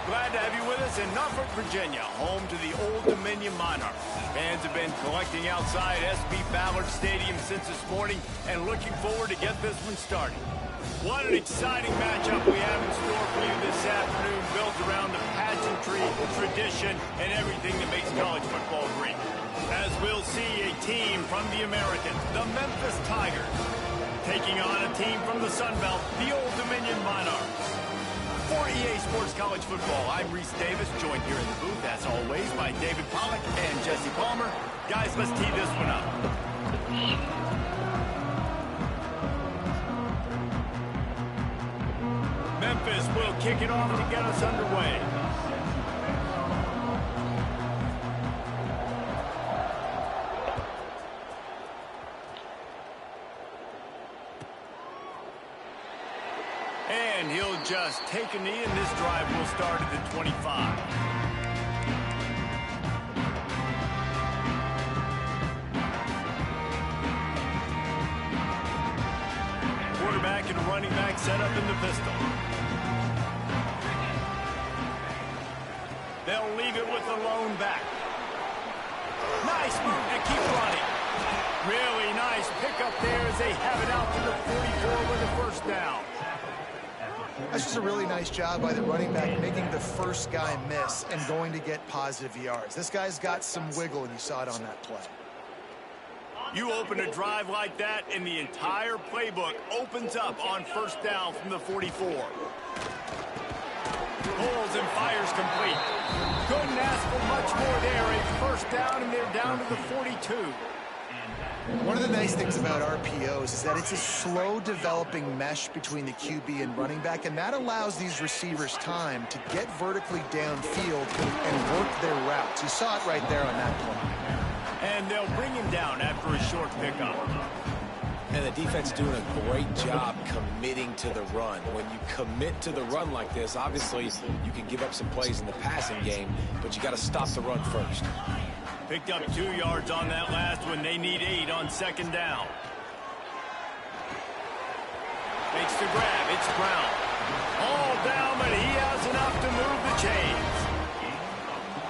Glad to have you with us in Norfolk, Virginia, home to the Old Dominion Monarchs. Fans have been collecting outside SB Ballard Stadium since this morning and looking forward to get this one started. What an exciting matchup we have in store for you this afternoon, built around the pageantry, tradition, and everything that makes college football great. As we'll see a team from the Americans, the Memphis Tigers, taking on a team from the Sun Belt, the Old Dominion Monarchs. For EA Sports College Football, I'm Reese Davis, joined here in the booth, as always, by David Pollack and Jesse Palmer. Guys, let's tee this one up. Memphis will kick it off to get us underway. And he'll just take a knee, and this drive will start at the 25. Quarterback and running back set up in the pistol. They'll leave it with the lone back. Nice move to keep running. Really nice pickup there as they have it out to the 44 with a first down. That's just a really nice job by the running back, making the first guy miss and going to get positive yards. This guy's got some wiggle, and you saw it on that play. You open a drive like that, and the entire playbook opens up on first down from the 44. Pulls and fires complete. Couldn't ask for much more there. A first down, and they're down to the 42. One of the nice things about RPOs is that it's a slow developing mesh between the QB and running back, and that allows these receivers time to get vertically downfield and work their routes. You saw it right there on that play. And they'll bring him down after a short pickup. And the defense doing a great job committing to the run. When you commit to the run like this, obviously you can give up some plays in the passing game, but you got to stop the run first. Picked up 2 yards on that last one. They need 8 on second down. Makes the grab. It's Brown. All down, but he has enough to move the chains.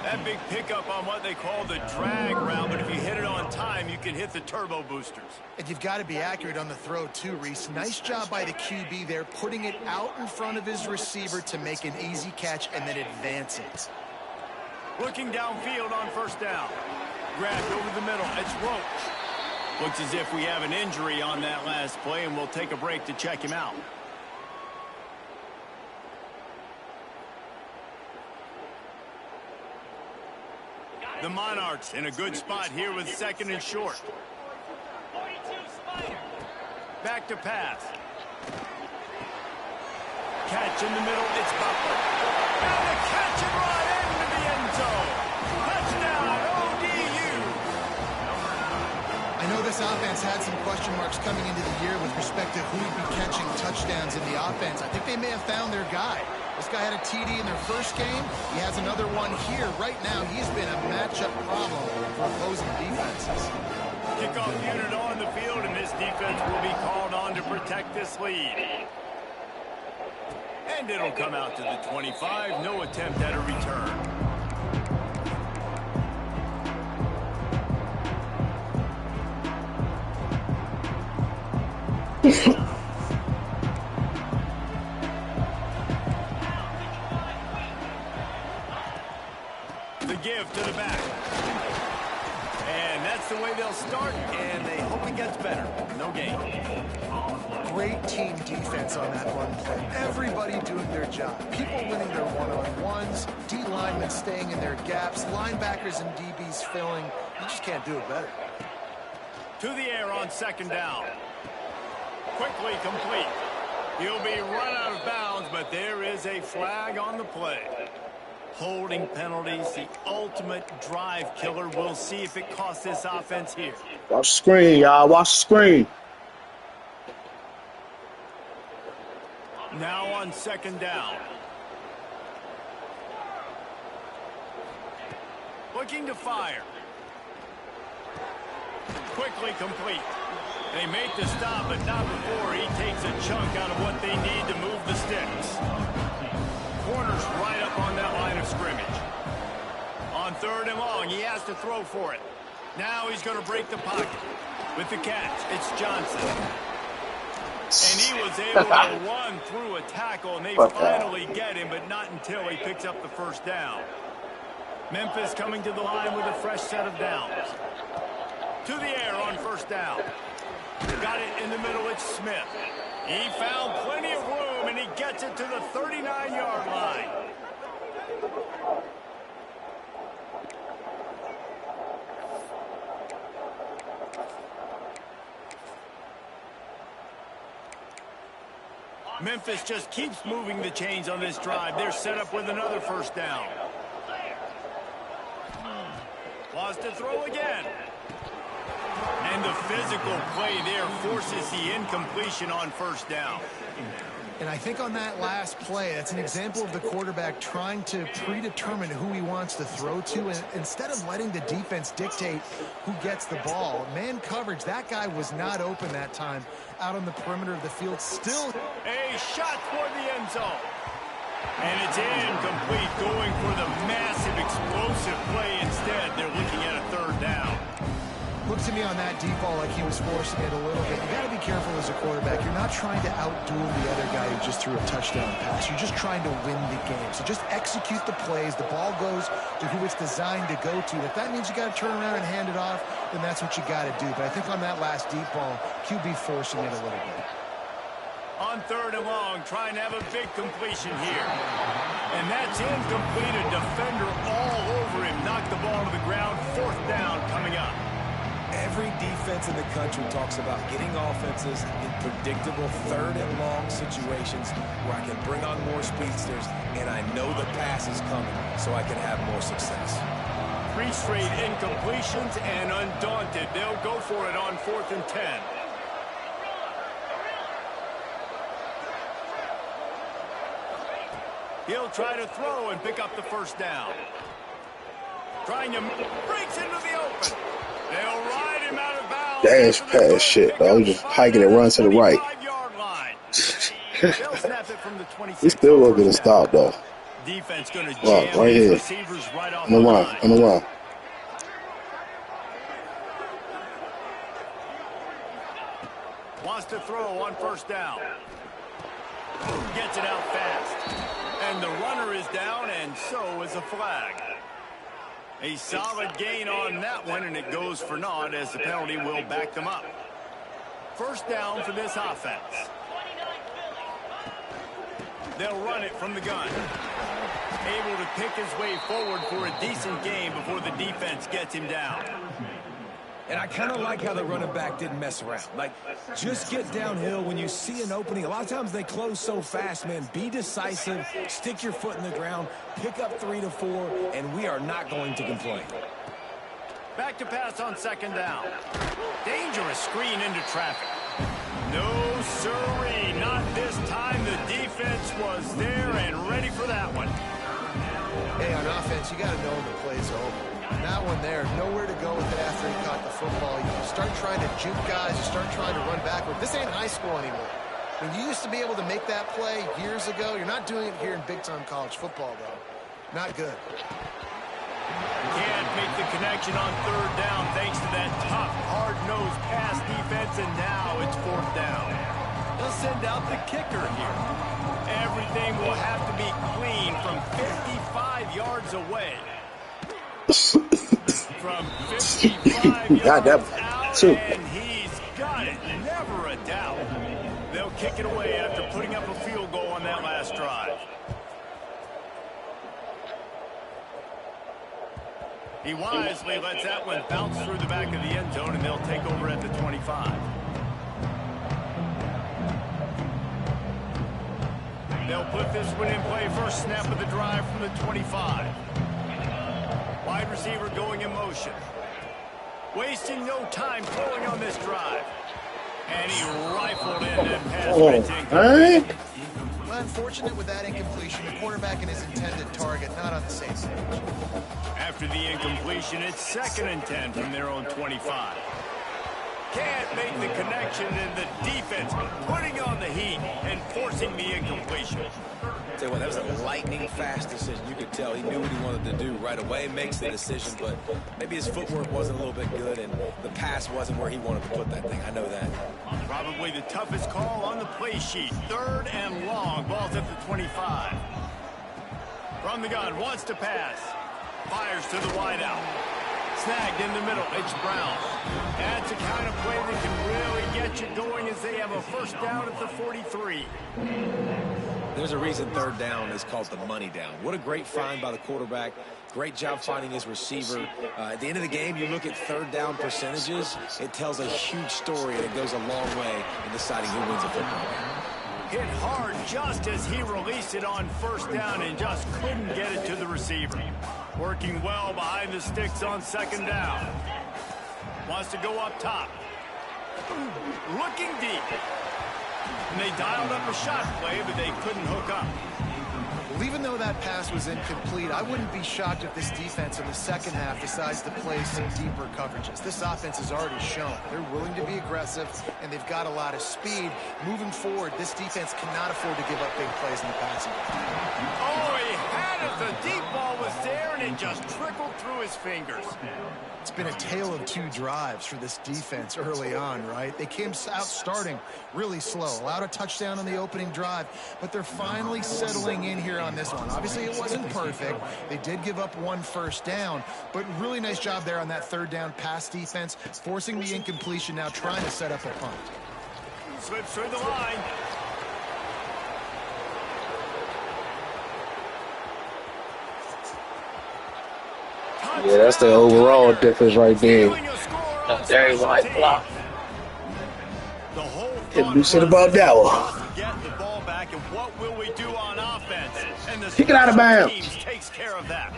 That big pickup on what they call the drag route, but if you hit it on time, you can hit the turbo boosters. And you've got to be accurate on the throw too, Reese. Nice job by the QB there, putting it out in front of his receiver to make an easy catch and then advance it. Looking downfield on first down. Grabbed over the middle. It's Roach. Looks as if we have an injury on that last play, and we'll take a break to check him out. The Monarchs in a good spot here with second and short. Back to pass. Catch in the middle. It's Butler. And a catch and run. Touchdown, ODU. I know this offense had some question marks coming into the year with respect to who would be catching touchdowns in the offense. I think they may have found their guy. This guy had a TD in their first game. He has another one here. Right now, he's been a matchup problem for opposing defenses. Kickoff unit on the field, and this defense will be called on to protect this lead. And it'll come out to the 25. No attempt at a return. The give to the back. And that's the way they'll start, and they hope it gets better. No gain. Great team defense on that run play. Everybody doing their job. People winning their one-on-ones, D linemen staying in their gaps, linebackers and DBs filling. You just can't do it better. To the air on second down. Quickly complete. He'll be run out of bounds, but there is a flag on the play. Holding penalties, the ultimate drive killer. We'll see if it costs this offense here. Watch the screen, y'all. Watch the screen. Now on second down. Looking to fire. Quickly complete. They make the stop, but not before he takes a chunk out of what they need to move the sticks. Corner's right up on that 3rd and long. He has to throw for it. Now he's going to break the pocket. With the catch, it's Johnson. And he was able to run through a tackle, and they finally get him, but not until he picks up the 1st down. Memphis coming to the line with a fresh set of downs. To the air on 1st down. Got it in the middle, it's Smith. He found plenty of room, and he gets it to the 39-yard line. Memphis just keeps moving the chains on this drive. They're set up with another 1st down. Wants to throw again. And the physical play there forces the incompletion on 1st down. And I think on that last play, that's an example of the quarterback trying to predetermine who he wants to throw to. And instead of letting the defense dictate who gets the ball, man coverage, that guy was not open that time out on the perimeter of the field. Still a shot toward the end zone. And it's incomplete, going for the massive explosive play instead. They're looking at a 3rd down. Looked to me on that deep ball like he was forcing it a little bit. You got to be careful as a quarterback. You're not trying to outduel the other guy who just threw a touchdown pass. You're just trying to win the game. So just execute the plays. The ball goes to who it's designed to go to. If that means you got to turn around and hand it off, then that's what you got to do. But I think on that last deep ball, QB forcing it a little bit. On 3rd and long, trying to have a big completion here. And that's incomplete. A defender all over him. Knocked the ball to the ground. 4th down coming up. Every defense in the country talks about getting offenses in predictable 3rd and long situations where I can bring on more speedsters and I know the pass is coming so I can have more success. 3 straight incompletions, and undaunted, they'll go for it on 4th and 10. He'll try to throw and pick up the 1st down. Trying to breaks into the open. They'll ride him out of bounds. Dash pass shit, though. Just hiking and run to the right. He still won't get a stop, though. Defense going to jam right here. Receivers right off on the run. On the run. Wants to throw on 1st down. Gets it out fast. And the runner is down, and so is a flag. A solid gain on that one, and it goes for naught as the penalty will back them up. 1st down for this offense. They'll run it from the gun. Able to pick his way forward for a decent gain before the defense gets him down. And I kind of like how the running back didn't mess around. Like, just get downhill when you see an opening. A lot of times they close so fast, man. Be decisive, stick your foot in the ground, pick up 3 to 4, and we are not going to complain. Back to pass on 2nd down. Dangerous screen into traffic. No, sirree, not this time. The defense was there and ready for that one. Hey, on offense, you got to know when the play's over. That one there, nowhere to go with it after he caught the football. You start trying to juke guys, you start trying to run backward. This ain't high school anymore. When you used to be able to make that play years ago, you're not doing it here in big-time college football, though. Not good. Can't make the connection on 3rd down thanks to that tough, hard-nosed pass defense, and now it's 4th down. They'll send out the kicker here. Everything will have to be clean from 55 yards away. From 55 yards out, and he's got it. Never a doubt. They'll kick it away after putting up a field goal on that last drive. He wisely lets that one bounce through the back of the end zone, and they'll take over at the 25. They'll put this one in play. First snap of the drive from the 25. Wide receiver going in motion. Wasting no time throwing on this drive. And he rifled in that pass. Well, unfortunate with that incompletion. The quarterback and his intended target not on the same page. After the incompletion, it's 2nd and 10 from their own 25. can't make the connection, and the defense putting on the heat and forcing the incompletion. Tell you what, that was a lightning-fast decision. You could tell he knew what he wanted to do right away, makes the decision, but maybe his footwork wasn't a little bit good, and the pass wasn't where he wanted to put that thing. I know that. Probably the toughest call on the play sheet. 3rd and long. Ball's at the 25. From the gun, wants to pass. Fires to the wideout. Snagged in the middle. It's Brown. That's the kind of play that can really get you going as they have a first down at the 43. There's a reason 3rd down is called the money down. What a great find by the quarterback. Great job finding his receiver. At the end of the game, you look at 3rd down percentages. It tells a huge story, and it goes a long way in deciding who wins a football game. Hit hard just as he released it on 1st down and just couldn't get it to the receiver. Working well behind the sticks on 2nd down. Wants to go up top. Looking deep. And they dialed up a shot play, but they couldn't hook up. Well, even though that pass was incomplete, I wouldn't be shocked if this defense in the second half decides to play some deeper coverages. This offense has already shown they're willing to be aggressive, and they've got a lot of speed. Moving forward, this defense cannot afford to give up big plays in the passing game. Oh, he had it. The deep ball was there, and it just trickled through his fingers. It's been a tale of 2 drives for this defense early on, right? They came out starting really slow, allowed a touchdown on the opening drive, but they're finally settling in here on this one. Obviously, it wasn't perfect. They did give up 1 first down, but really nice job there on that 3rd down pass defense, forcing the incompletion, now trying to set up a punt. Slips through the line. Yeah, that's the overall difference right there. A very wide block. Can't do shit about that one. Get the ball back, and what will we do on offense? And the Kick it out of bounds. teams takes care of that.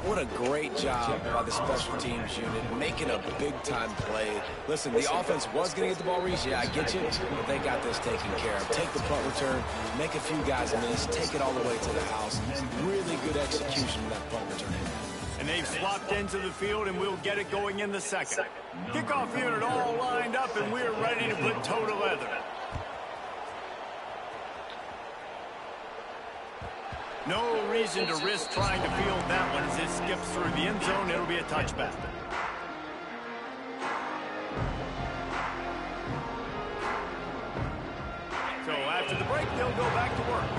What a great job by the special teams unit, making a big-time play. Listen, the offense was going to get the ball reached. Yeah, I get you, but they got this taken care of. Take the punt return, make a few guys miss, take it all the way to the house. Really good execution of that punt return. And they've swapped into the field, and we'll get it going in the second. Kickoff unit all lined up, and we're ready to put toe to leather. No reason to risk trying to field that one as it skips through the end zone. It'll be a touchback. So after the break, they'll go back to work.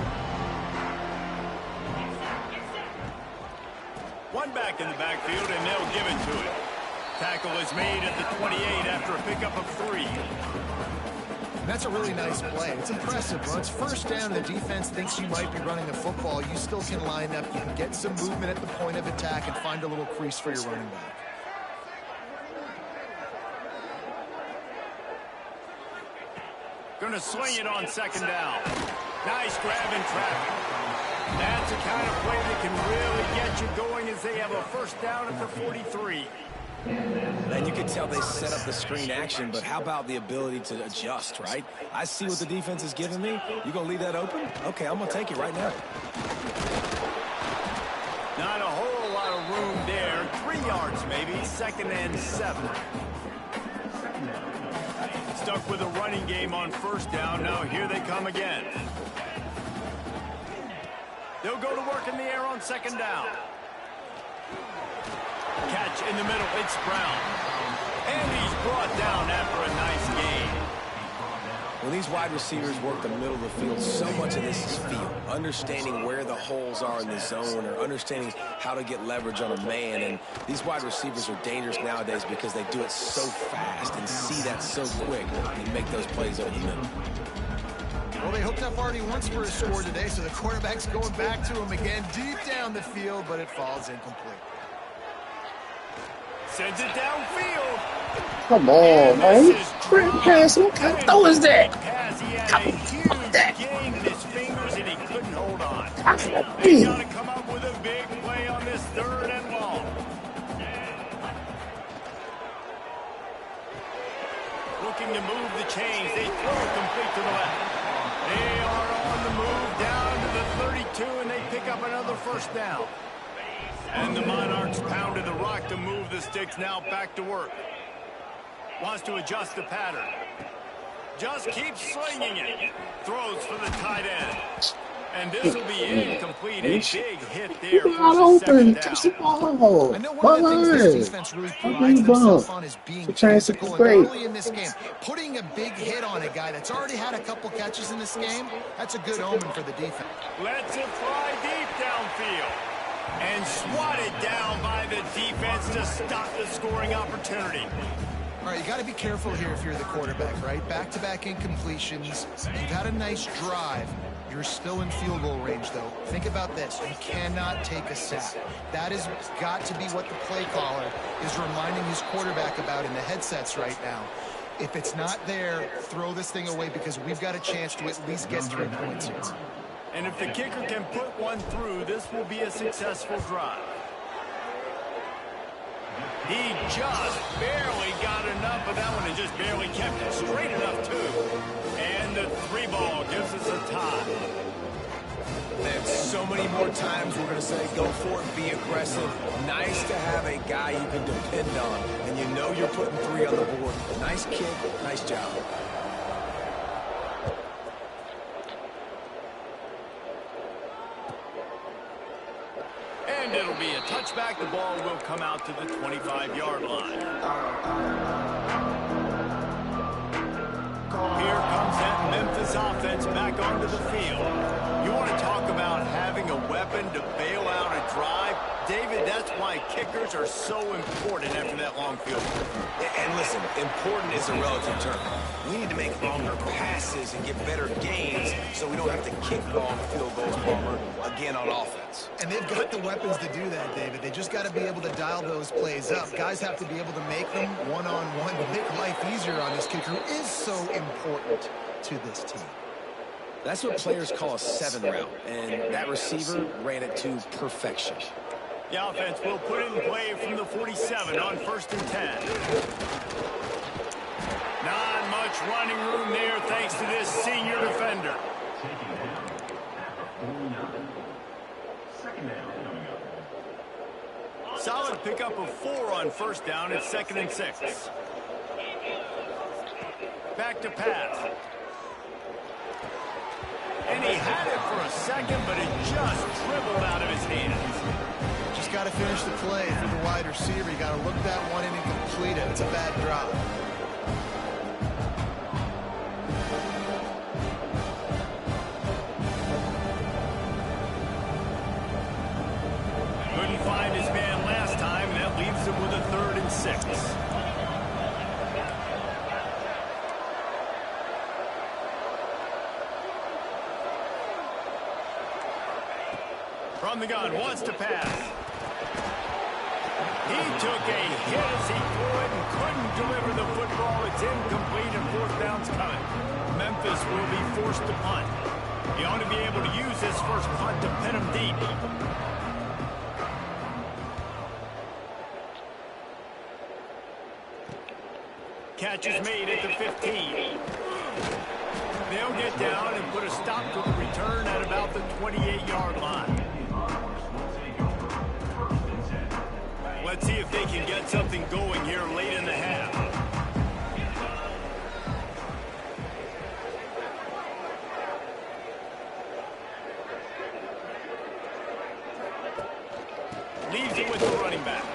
One back in the backfield, and they'll give it to it. Tackle is made at the 28 after a pickup of 3. That's a really nice play. It's impressive. When it's first down and the defense thinks you might be running the football, you still can line up. You can get some movement at the point of attack and find a little crease for your running back. Going to swing it on 2nd down. Nice grab in traffic. That's the kind of play that can really get you going as they have a first down at the 43. And you can tell they set up the screen action, but how about the ability to adjust, right? I see what the defense is giving me. You going to leave that open? Okay, I'm going to take it right now. Not a whole lot of room there. 3 yards maybe. 2nd and 7. Stuck with a running game on first down. Now here they come again. They'll go to work in the air on 2nd down. Catch in the middle. It's Brown. And he's brought down after a nice gain. When these wide receivers work the middle of the field, so much of this is feel. Understanding where the holes are in the zone or understanding how to get leverage on a man. And these wide receivers are dangerous nowadays because they do it so fast and see that so quick and make those plays over the middle. Well, they hooked up already once for a score today, so the quarterback's going back to him again deep down the field, but it falls incomplete. Sends it downfield. Come on, man. Sprint pass. What kind of throw is that? Pass. He had a huge gain in his fingers, and he couldn't hold on. That's He's got to come up with a big play on this 3rd and long. Looking to move the chains. They throw it complete to the left. They are on the move down to the 32, and they pick up another first down. And the Monarchs pounded the rock to move the sticks, now back to work. Wants to adjust the pattern. Just keeps slinging it. Throws for the tight end. And this will be incomplete. A big hit there for second down. I know one of the things this defense really prides themselves on is being physical. And early in this game, putting a big hit on a guy that's already had a couple catches in this game, that's a good omen for the defense. Lets it fly deep downfield. And swatted down by the defense to stop the scoring opportunity. All right, you got to be careful here if you're the quarterback, right? Back-to-back incompletions. You've had a nice drive. You're still in field goal range, though. Think about this. You cannot take a sack. That has got to be what the play caller is reminding his quarterback about in the headsets right now. If it's not there, throw this thing away because we've got a chance to at least get 3 points here. And if the kicker can put one through, this will be a successful drive. He just barely got enough of that one and just barely kept it straight enough, too. And the 3 ball gives us a tie. There's so many more times we're going to say, go for it, be aggressive. Nice to have a guy you can depend on, and you know you're putting 3 on the board. Nice kick, nice job. And it'll be a touchback. The ball will come out to the 25-yard line. Here comes that Memphis offense back onto the field. You want to talk about having a weapon to bail out a drive? David, that's why kickers are so important after that long field goal. And listen, important is a relative term. We need to make longer passes and get better gains so we don't have to kick long field goals, Palmer, again on offense. And they've got the weapons to do that, David. They just got to be able to dial those plays up. Guys have to be able to make them one-on-one to make life easier on this kicker, who is so important to this team. That's what players call a 7 route, and that receiver ran it to perfection. The offense will put it in play from the 47 on 1st and 10. Not much running room there thanks to this senior defender. Solid pickup of 4 on 1st down. It's 2nd and 6. Back to pass. And he had it for a second, but it just dribbled out of his hands. Just got to finish the play for the wide receiver. You got to look that one in and complete it. It's a bad drop. Couldn't find his man last time, and that leaves him with a 3rd and 6. From the gun, wants to pass. He took a hit as he threw it and couldn't deliver the football. It's incomplete and 4th down's coming. Memphis will be forced to punt. He ought to be able to use this first punt to pin him deep. Catch is made at the 15. They'll get down and put a stop to the return at about the 28-yard line. Let's see if they can get something going here late in the half. Leaves it with the running back.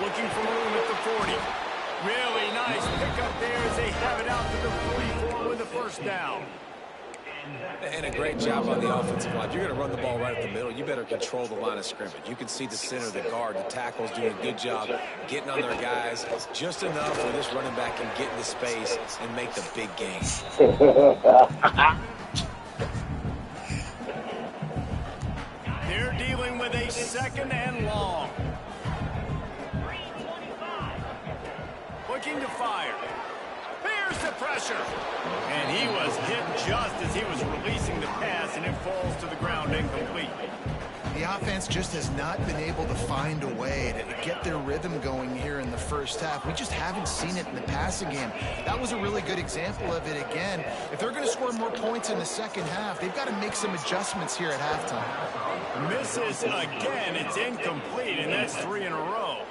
Looking for room at the 40. Really nice pickup there as they have it out to the 44 with the 1st down. And a great job on the offensive line. If you're going to run the ball right up the middle, you better control the line of scrimmage. You can see the center, the guard, the tackles doing a good job getting on their guys just enough where this running back can get into space and make the big game. They're dealing with a 2nd and long. Looking to fire. Here's the pressure. And he was hit just as he was releasing the pass, and it falls to the ground incomplete. The offense just has not been able to find a way to get their rhythm going here in the first half. We just haven't seen it in the passing game. That was a really good example of it again. If they're going to score more points in the second half, they've got to make some adjustments here at halftime. Misses again. It's incomplete, and that's 3 in a row.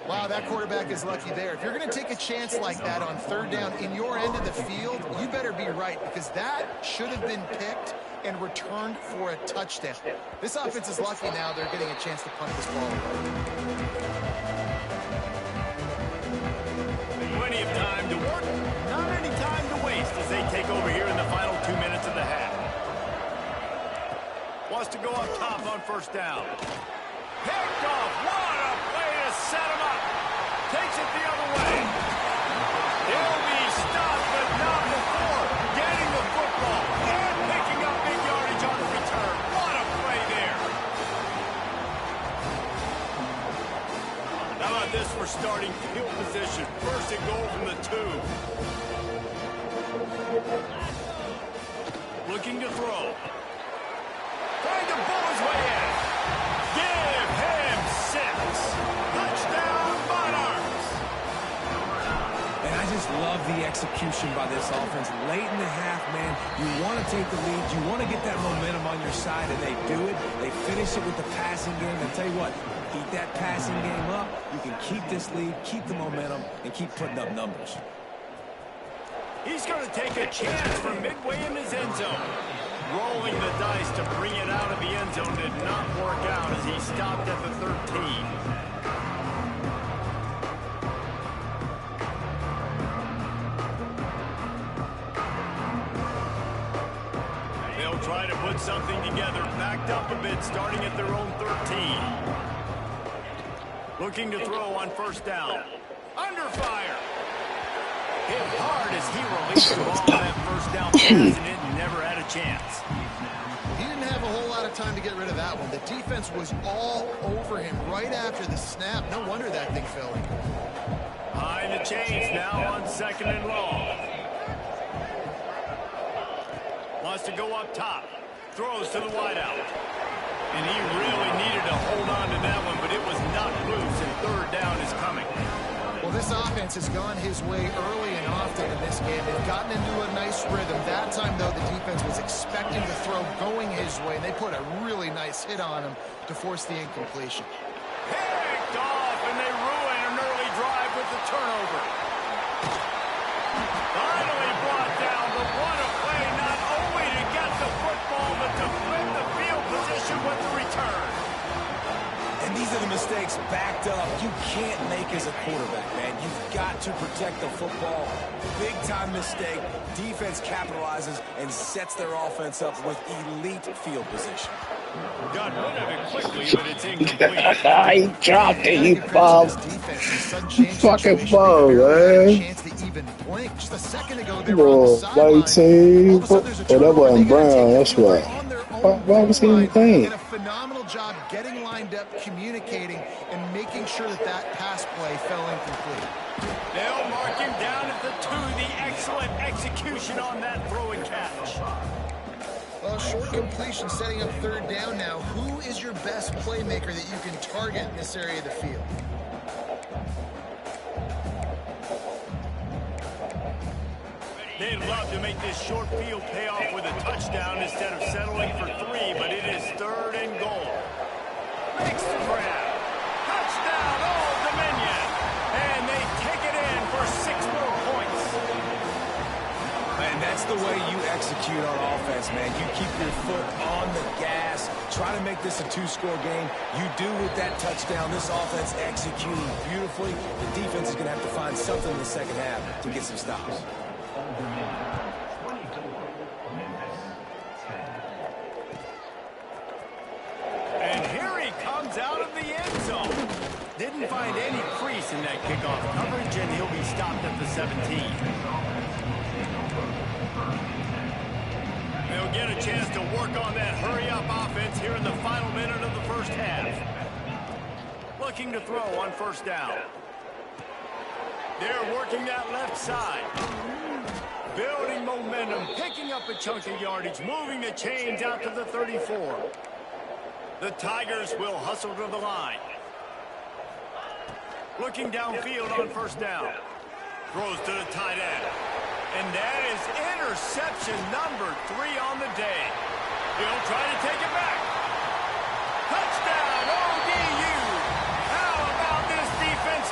Wow, that quarterback is lucky there. If you're going to take a chance like that on third down in your end of the field, you better be right, because that should have been picked and returned for a touchdown. This offense is lucky now they're getting a chance to punt this ball away. Plenty of time to work, not any time to waste as they take over here in the final 2 minutes of the half. Wants to go up top on first down. Picked off. What a play to set him up. Takes it the other way. He'll be stopped, but not before getting the football and picking up big yardage on the return. What a play there. How about this for starting field position? First and goal from the 2. Looking to throw. Trying to bull his way in. Give him 6. Touchdown, Monarchs. And I just love the execution by this offense. Late in the half, man, you want to take the lead. You want to get that momentum on your side, and they do it. They finish it with the passing game. And tell you what, keep that passing game up. You can keep this lead, keep the momentum, and keep putting up numbers. He's going to take a chance from midway in his end zone. Rolling the dice to bring it out of the end zone did not work out as he stopped at the 13. They'll try to put something together, backed up a bit, starting at their own 13. Looking to throw on first down. Under fire. Hit hard as he released the ball on that first down pass, and it never had a chance. He didn't have a whole lot of time to get rid of that one. The defense was all over him right after the snap. No wonder that thing fell. Behind the chains now on second and long. Wants to go up top. Throws to the wideout. And he really needed to hold on to that one, but it was not loose, and third down is coming. Well, this offense has gone his way early and often in this game. They've gotten into a nice rhythm. That time, though, the defense was expecting the throw going his way, and they put a really nice hit on him to force the incompletion. Picked off, and they ruin an early drive with the turnover. Finally brought down, but what a play, not only to get the football, but to flip the field position with the return. And these are the mistakes backed up you can't make as a quarterback, man. You've got to protect the football. Big-time mistake. Defense capitalizes and sets their offense up with elite field position. Got rid of it quickly, but it's incomplete. He dropped it, you bum. Fucking bum, man. Just a second ago, they Come were on the on, sideline. white team. All of a sudden, there's a Oh, that turnover. wasn't They gotta Brown, take that's over right. on their own Why was he in the line. thing? Did a phenomenal job getting lined up, communicating, and making sure that that pass play fell incomplete. They'll mark him down at the 2. The excellent execution on that throw and catch. Well, short completion setting up third down now. Who is your best playmaker that you can target in this area of the field? They'd love to make this short field pay off with a touchdown instead of settling for 3, but it is third and goal. Makes the grab. Touchdown, Old Dominion. And they take it in for 6 more points. And that's the way you execute on offense, man. You keep your foot on the gas. Try to make this a 2-score game. You do with that touchdown. This offense executing beautifully. The defense is going to have to find something in the second half to get some stops. And here he comes out of the end zone. Didn't find any crease in that kickoff coverage, and he'll be stopped at the 17. They'll get a chance to work on that hurry-up offense here in the final minute of the first half. Looking to throw on first down. They're working that left side. Building momentum, picking up a chunk of yardage, moving the chains out to the 34. The Tigers will hustle to the line. Looking downfield on first down. Throws to the tight end. And that is interception number 3 on the day. He'll try to take it back. Touchdown, ODU. How about this defense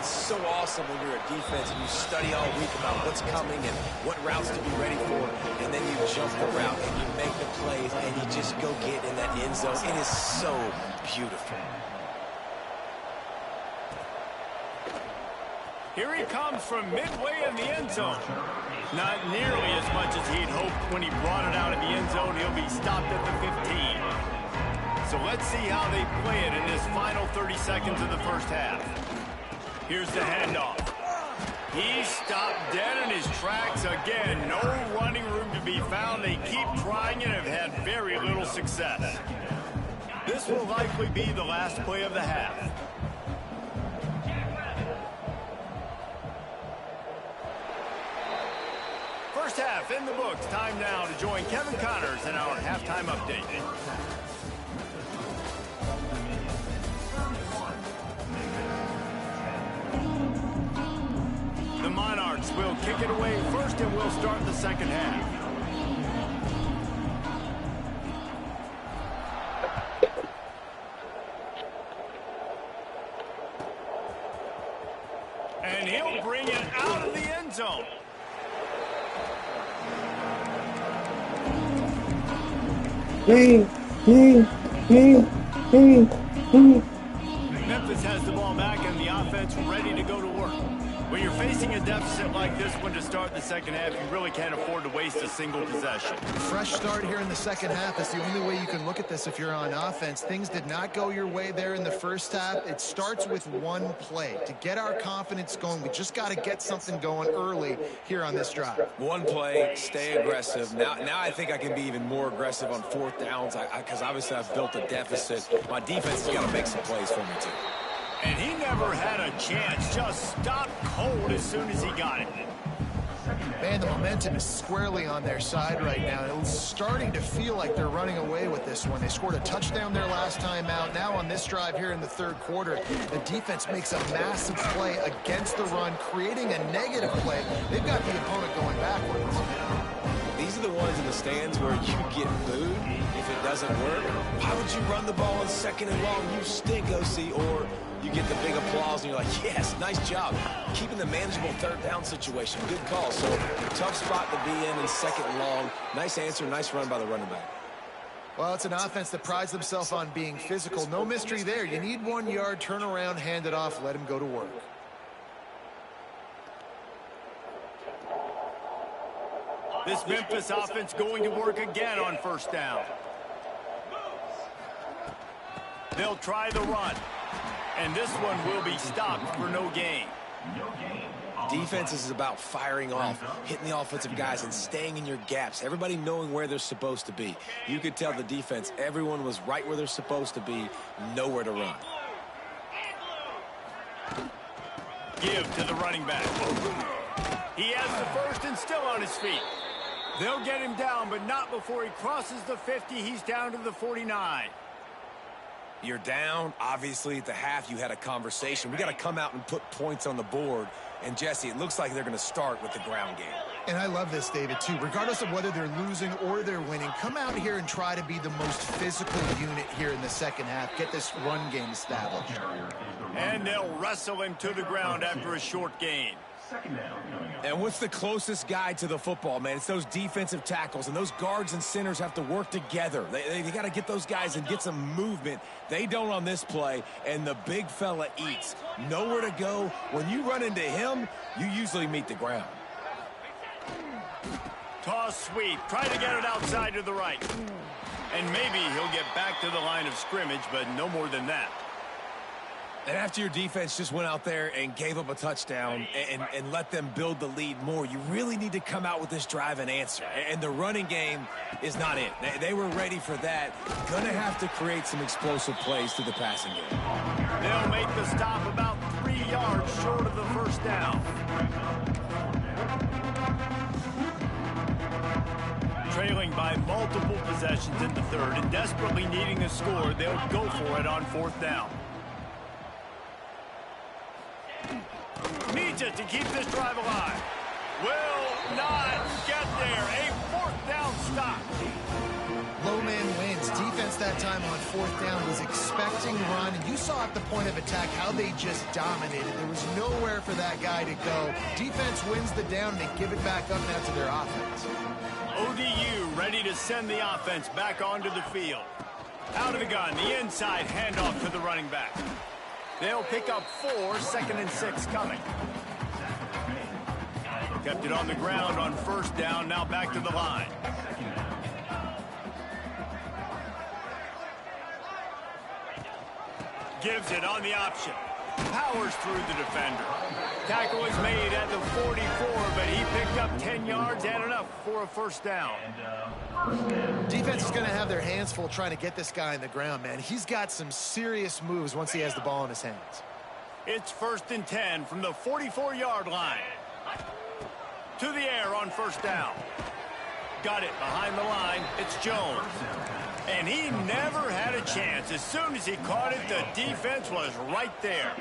it's so awesome when you're a defense and you study all week about what's coming and what routes to be ready for, and then you jump the route and you make the plays and you just go get in that end zone. It is so beautiful. Here he comes from midway in the end zone. Not nearly as much as he'd hoped when he brought it out of the end zone. He'll be stopped at the 15. So let's see how they play it in this final 30 seconds of the first half. Here's the handoff. He stopped dead in his tracks again. No running room to be found. They keep trying and have had very little success. This will likely be the last play of the half. First half in the books. Time now to join Kevin Connors in our halftime update. The Monarchs will kick it away first and will start the second half. And he'll bring it out of the end zone. Memphis has the ball back and the offense ready to go to work. When you're facing a deficit like this one to start the second half, you really can't afford to waste a single possession. Fresh start here in the second half is the only way you can look at this if you're on offense. Things did not go your way there in the first half. It starts with one play. To get our confidence going, we just got to get something going early here on this drive. One play, stay aggressive. Now I think I can be even more aggressive on fourth downs because obviously I've built a deficit. My defense has got to make some plays for me too. And he never had a chance, just stopped cold as soon as he got it. Man, the momentum is squarely on their side right now. It's starting to feel like they're running away with this one. They scored a touchdown their last time out. Now on this drive here in the third quarter, the defense makes a massive play against the run, creating a negative play. They've got the opponent going backwards. These are the ones in the stands where you get booed if it doesn't work. Why would you run the ball on second and long? You stink, OC. Or you get the big applause and you're like, yes, nice job. Keeping the manageable third down situation. Good call. So tough spot to be in second and long. Nice answer, nice run by the running back. Well, it's an offense that prides themselves on being physical. No mystery there. You need 1 yard, turn around, hand it off, let him go to work. This Memphis offense going to work again on first down. They'll try the run. And this one will be stopped for no gain. Defense is about firing off, hitting the offensive guys, and staying in your gaps. Everybody knowing where they're supposed to be. You could tell the defense, everyone was right where they're supposed to be, nowhere to run. Give to the running back. He has the first and still on his feet. They'll get him down, but not before he crosses the 50. He's down to the 49. You're down. Obviously, at the half, you had a conversation. We got to come out and put points on the board. And, Jesse, it looks like they're going to start with the ground game. And I love this, David, too. Regardless of whether they're losing or they're winning, come out here and try to be the most physical unit here in the second half. Get this run game established. And they'll wrestle him to the ground after a short gain. And what's the closest guy to the football, man? It's those defensive tackles, and those guards and centers have to work together. They got to get those guys and get some movement. They don't on this play, and the big fella eats. Nowhere to go. When you run into him, you usually meet the ground. Toss sweep. Try to get it outside to the right. And maybe he'll get back to the line of scrimmage, but no more than that. And after your defense just went out there and gave up a touchdown and let them build the lead more, you really need to come out with this drive and answer. And the running game is not it. They were ready for that. Going to have to create some explosive plays through the passing game. They'll make the stop about 3 yards short of the first down. Trailing by multiple possessions in the third and desperately needing a score, they'll go for it on fourth down. Needs it to keep this drive alive. Will not get there. A fourth down stop. Low man wins. Defense defense that time on 4th down was expecting run, and you saw at the point of attack how they just dominated. There was nowhere for that guy to go. Defense wins the down, and they give it back up now to their offense. ODU ready to send the offense back onto the field. Out of the gun, the inside handoff to the running back. They'll pick up 4, 2nd and 6 coming. Kept it on the ground on 1st down, now back to the line. Gives it on the option. Powers through the defender. Tackle is made at the 44, but he picked up 10 yards and enough for a 1st down. Defense is going to have their hands full trying to get this guy on the ground, man. He's got some serious moves once he has the ball in his hands. It's 1st and 10 from the 44-yard line. To the air on 1st down. Got it behind the line. It's Jones. And he never had a chance. As soon as he caught it, the defense was right there.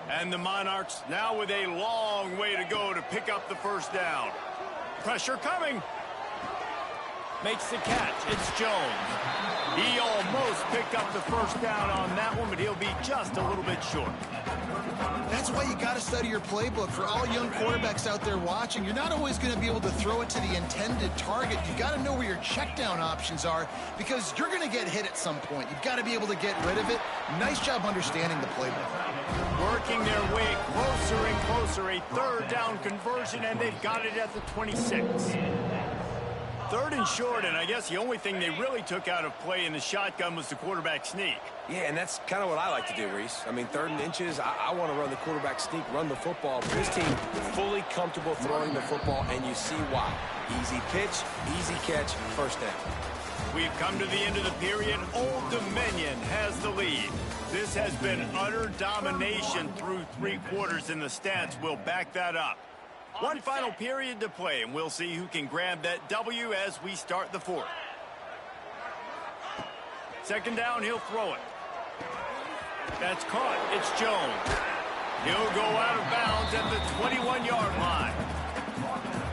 And the Monarchs now with a long way to go to pick up the 1st down. Pressure coming. Makes the catch. It's Jones. He almost picked up the 1st down on that one, but he'll be just a little bit short. That's why you got to study your playbook. For all young quarterbacks out there watching, you're not always going to be able to throw it to the intended target. You've got to know where your check down options are because you're going to get hit at some point. You've got to be able to get rid of it. Nice job understanding the playbook. Working their way closer and closer. A 3rd down conversion, and they've got it at the 26. 3rd and short, and I guess the only thing they really took out of play in the shotgun was the quarterback sneak. Yeah, and that's kind of what I like to do, Reese. I mean, 3rd and inches, I want to run the quarterback sneak, run the football. But this team fully comfortable throwing the football, and you see why. Easy pitch, easy catch, 1st down. We've come to the end of the period. Old Dominion has the lead. This has been utter domination through 3 quarters, and the stats will back that up. One final period to play, and we'll see who can grab that W as we start the 4th. 2nd down, he'll throw it. That's caught. It's Jones. He'll go out of bounds at the 21-yard line.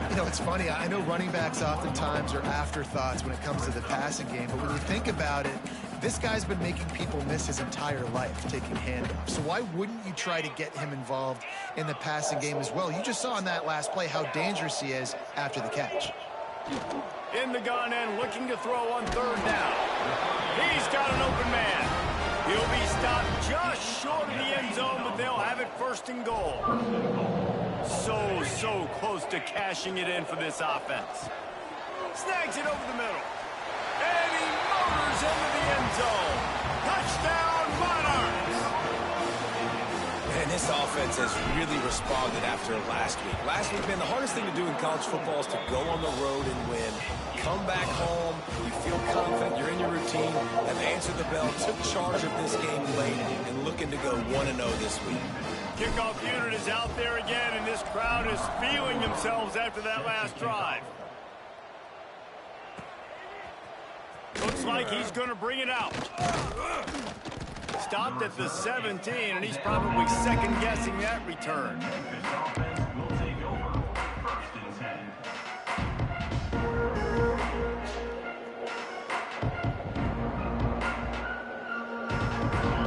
You know, it's funny. I know running backs oftentimes are afterthoughts when it comes to the passing game, but when you think about it, this guy's been making people miss his entire life taking handoffs. So why wouldn't you try to get him involved in the passing game as well? You just saw in that last play how dangerous he is after the catch. In the gun and looking to throw on 3rd down. He's got an open man. He'll be stopped just short of the end zone, but they'll have it 1st and goal. So close to cashing it in for this offense. Snags it over the middle. And he motors into the end zone. Touchdown, Monarchs! And this offense has really responded after last week. Last week, man, the hardest thing to do in college football is to go on the road and win. Come back home, you feel confident, you're in your routine, have answered the bell, took charge of this game late, and looking to go 1-0 this week. Kickoff unit is out there again, and this crowd is feeling themselves after that last drive. Looks like he's going to bring it out. Stopped at the 17, and he's probably second-guessing that return.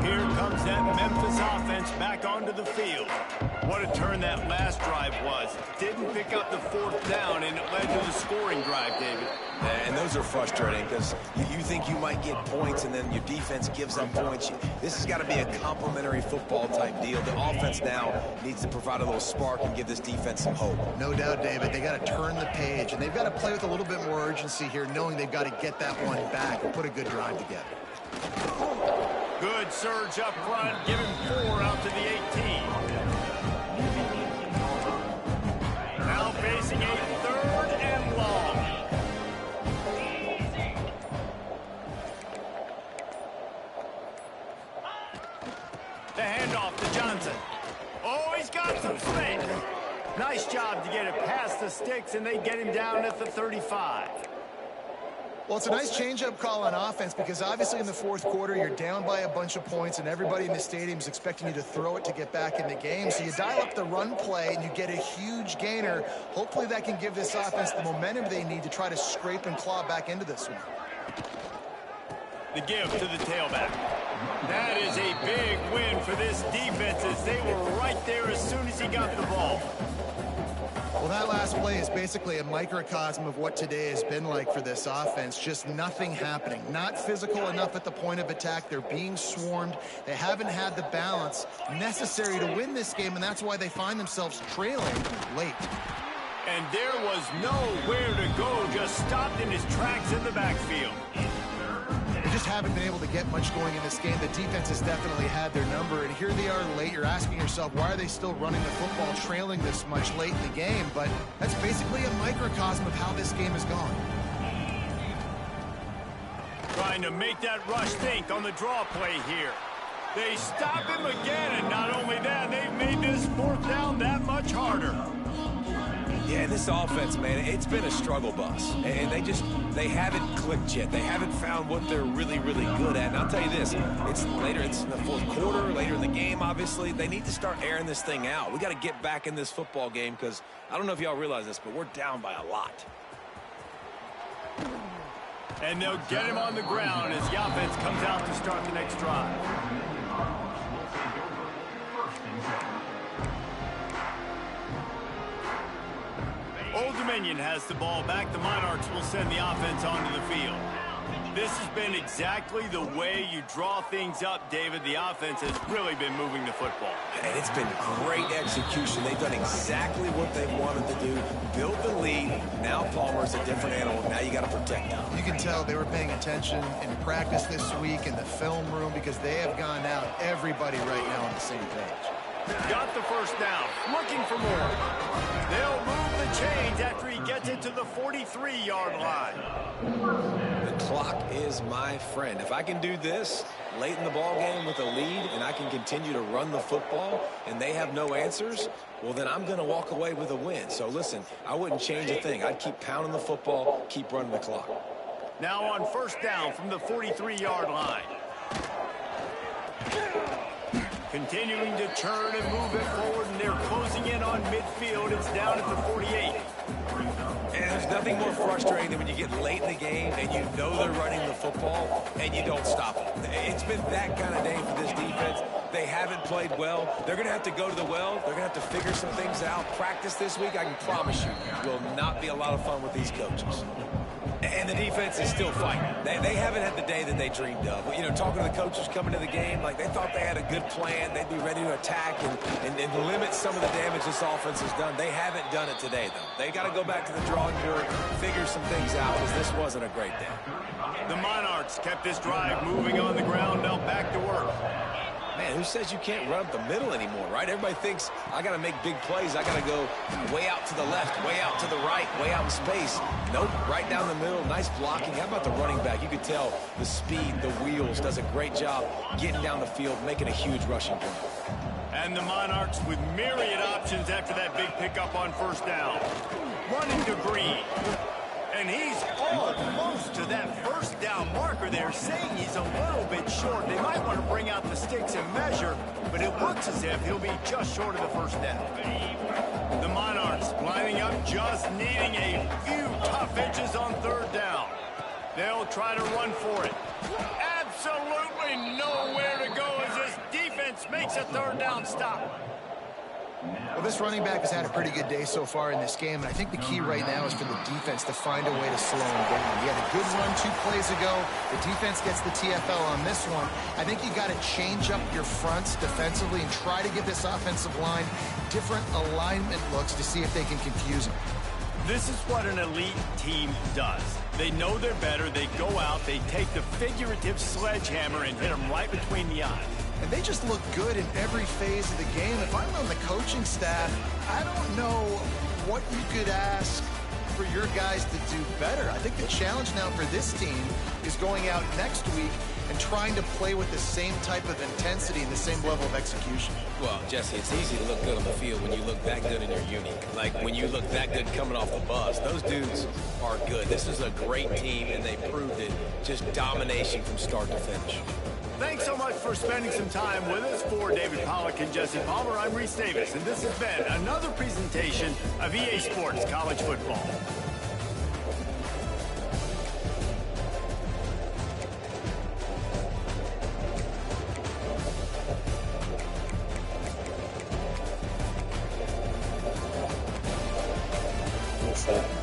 Here comes that Memphis offense back onto the field. What a turn that last drive was. Didn't pick up the 4th down, and it led to the scoring drive, David. And those are frustrating because you think you might get points and then your defense gives up points. This has got to be a complimentary football type deal. The offense now needs to provide a little spark and give this defense some hope. No doubt, David. They got to turn the page, and they've got to play with a little bit more urgency here, knowing they've got to get that one back and put a good drive together. Good surge up front, giving 4 out to the 18. Now facing a 3rd and long. The handoff to Johnson. Oh, he's got some space. Nice job to get it past the sticks, and they get him down at the 35. Well, it's a nice change-up call on offense because obviously in the 4th quarter, you're down by a bunch of points and everybody in the stadium is expecting you to throw it to get back in the game. So you dial up the run play and you get a huge gainer. Hopefully that can give this offense the momentum they need to try to scrape and claw back into this one. The give to the tailback. That is a big win for this defense as they were right there as soon as he got the ball. Well, that last play is basically a microcosm of what today has been like for this offense. Just nothing happening. Not physical enough at the point of attack. They're being swarmed. They haven't had the balance necessary to win this game, and that's why they find themselves trailing late. And there was nowhere to go, just stopped in his tracks in the backfield. They just haven't been able to get much going in this game. The defense has definitely had their number, and here they are late. You're asking yourself, why are they still running the football, trailing this much late in the game? But that's basically a microcosm of how this game has gone. Trying to make that rush think on the draw play here. They stop him again, and not only that, they've made this fourth down that much harder. Yeah, this offense, man, it's been a struggle bus. And they haven't clicked yet. They haven't found what they're really, really good at. And I'll tell you this, it's in the fourth quarter, later in the game, obviously. They need to start airing this thing out. We got to get back in this football game because I don't know if y'all realize this, but we're down by a lot. And they'll get him on the ground as the offense comes out to start the next drive. Old Dominion has the ball back. The Monarchs will send the offense onto the field. This has been exactly the way you draw things up, David. The offense has really been moving the football. And it's been great execution. They've done exactly what they wanted to do. Build the lead. Now Palmer's a different animal. Now you got to protect him. You can tell they were paying attention in practice this week in the film room because they have gone out, everybody right now on the same page. Got the first down. Looking for more. They'll move the chains after he gets it to the 43-yard line. The clock is my friend. If I can do this late in the ball game with a lead and I can continue to run the football and they have no answers, well, then I'm going to walk away with a win. So, listen, I wouldn't change a thing. I'd keep pounding the football, keep running the clock. Now on first down from the 43-yard line. Continuing to churn and move it forward, and they're closing in on midfield. It's down at the 48. And there's nothing more frustrating than when you get late in the game and you know they're running the football and you don't stop it. It's been that kind of day for this defense. They haven't played well. They're going to have to go to the well. They're going to have to figure some things out. Practice this week, I can promise you, will not be a lot of fun with these coaches. And the defense is still fighting. They haven't had the day that they dreamed of. You know, talking to the coaches coming to the game, like they thought they had a good plan. They'd be ready to attack and limit some of the damage this offense has done. They haven't done it today, though. They got to go back to the drawing board, figure some things out, because this wasn't a great day. The Monarchs kept this drive moving on the ground. Now back to work. Man, who says you can't run up the middle anymore, right? Everybody thinks I got to make big plays. I got to go way out to the left, way out to the right, way out in space. Nope, right down the middle. Nice blocking. How about the running back? You could tell the speed, the wheels, does a great job getting down the field, making a huge rushing play. And the Monarchs with myriad options after that big pickup on first down. Running to Green. And he's almost to that first down marker there, saying he's a little bit short. They might want to bring out the sticks and measure, but it looks as if he'll be just short of the first down. The Monarchs lining up, just needing a few tough inches on third down. They'll try to run for it. Absolutely nowhere to go as this defense makes a third down stop. Well, this running back has had a pretty good day so far in this game, and I think the key right now is for the defense to find a way to slow him down. He had a good run 2 plays ago. The defense gets the TFL on this one. I think you got to change up your fronts defensively and try to give this offensive line different alignment looks to see if they can confuse him. This is what an elite team does. They know they're better. They go out, they take the figurative sledgehammer and hit them right between the eyes. And they just look good in every phase of the game. If I'm on the coaching staff, I don't know what you could ask for your guys to do better. I think the challenge now for this team is going out next week and trying to play with the same type of intensity and the same level of execution. Well, Jesse, it's easy to look good on the field when you look that good in your uni. Like when you look that good coming off the bus. Those dudes are good. This is a great team, and they proved it. Just domination from start to finish. Thanks so much for spending some time with us. For David Pollack and Jesse Palmer, I'm Reese Davis, and this has been another presentation of EA Sports College Football. That's